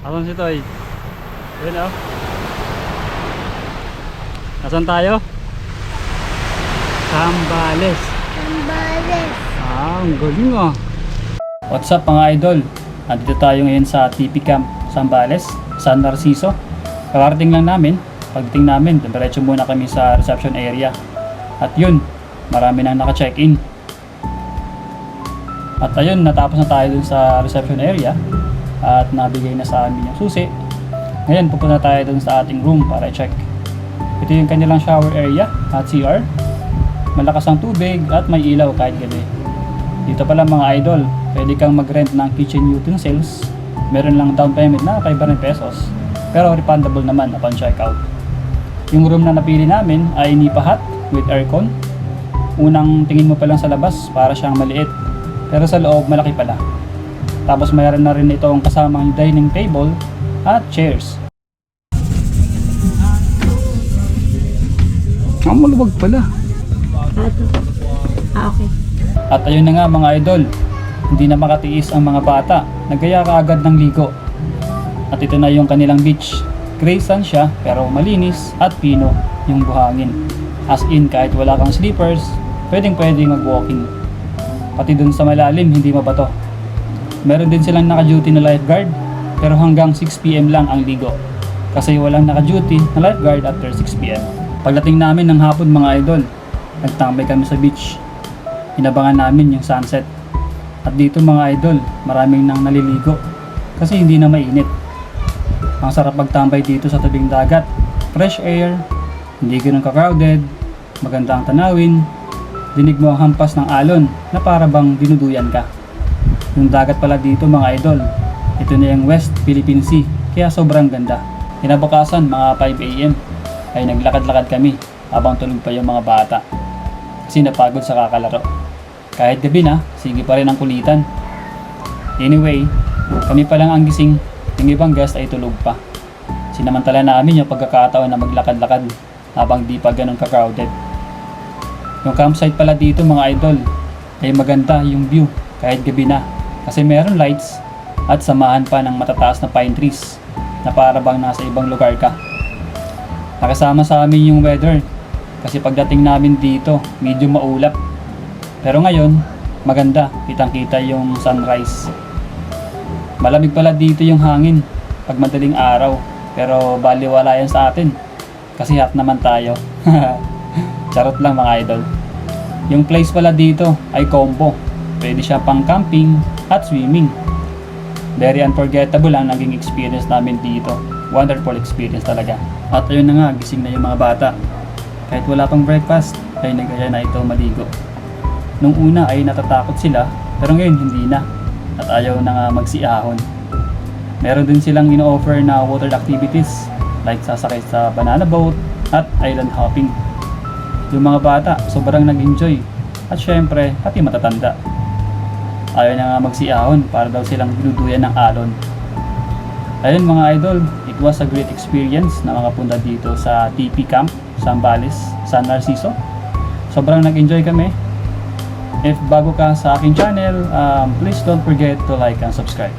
Asan si Toy? Yun oh. Asan tayo? Zambales. Zambales. Ang galing ah. What's up mga idol? Andito tayo ngayon sa TP Camp Zambales, San Narciso. Kakarating lang namin. Pagdating namin, diretso muna kami sa reception area. At yun, marami nang naka-check-in. At ayun, natapos na tayo dun sa reception area. At nabigay na sa amin yung susi. Ngayon, pupunta tayo dun sa ating room para i-check. Ito yung kanilang shower area at CR. Malakas ang tubig at may ilaw kahit gabi. Dito pala mga idol, pwede kang mag-rent ng kitchen utensils. Meron lang down payment na 500 pesos. Pero refundable naman upon checkout. Yung room na napili namin ay nipa hut with aircon. Unang tingin mo pa lang sa labas para siyang maliit. Pero sa loob malaki pala. Tapos mayroon na rin itong kasamang dining table at chairs. Maluwag pala. Okay. At ayun na nga mga idol, hindi na makatiis ang mga bata. Nagkaya kaagad ng ligo. At ito na yung kanilang beach. Gray sand siya pero malinis at pino yung buhangin. As in kahit wala kang slippers, pwedeng mag-walking. Pati dun sa malalim hindi mabato. Meron din silang naka-duty na lifeguard pero hanggang 6 PM lang ang ligo. Kasi walang naka-duty na lifeguard after 6 PM. Pagdating namin ng hapon mga idol, nagtambay kami sa beach. Inabangan namin yung sunset. At dito mga idol, maraming nang naliligo kasi hindi na mainit. Ang sarap magtambay dito sa tabing dagat. Fresh air, hindi ganun ka-crowded, maganda ang tanawin, dinig mo ang hampas ng alon na para bang dinuduyan ka. Yung dagat pala dito mga idol, ito na yung West Philippine Sea, kaya sobrang ganda. Kinabukasan mga 5 AM ay naglakad-lakad kami habang tulog pa yung mga bata. Kasi napagod sa kakalaro. Kahit gabi na, sige pa rin ang kulitan. Anyway, kami pa lang ang gising, yung ibang guest ay tulog pa. Sinamantala namin yung pagkakataon na maglakad-lakad habang di pa ganun ka-crowded. Yung campsite pala dito mga idol, ay maganda yung view kahit gabi na. Kasi meron lights at samahan pa ng matataas na pine trees na para bang nasa ibang lugar ka. Nakasama sa amin yung weather kasi pagdating namin dito medyo maulap. Pero ngayon maganda, kitang-kita yung sunrise. Malamig pala dito yung hangin pag madaling araw pero baliwala yan sa atin kasi hot naman tayo. Charot lang mga idol. Yung place pala dito ay combo. Pwede siya pang camping at swimming. Very unforgettable ang naging experience namin dito. Wonderful experience talaga. At ayun na nga, gising na yung mga bata. Kahit wala pang breakfast, ay nagaya na ito maligo. Nung una ay natatakot sila, pero ngayon hindi na. At ayaw na nga magsiahon. Meron din silang ino-offer na water activities like sasakay sa banana boat at island hopping. Yung mga bata sobrang nag-enjoy. At syempre, pati matatanda. Ayaw na nga magsiahon para daw silang dinuduyan ng alon. Ayun mga idol, it was a great experience na makapunta dito sa TP Camp Zambales, San Narciso. Sobrang nag-enjoy kami. If bago ka sa aking channel, please don't forget to like and subscribe.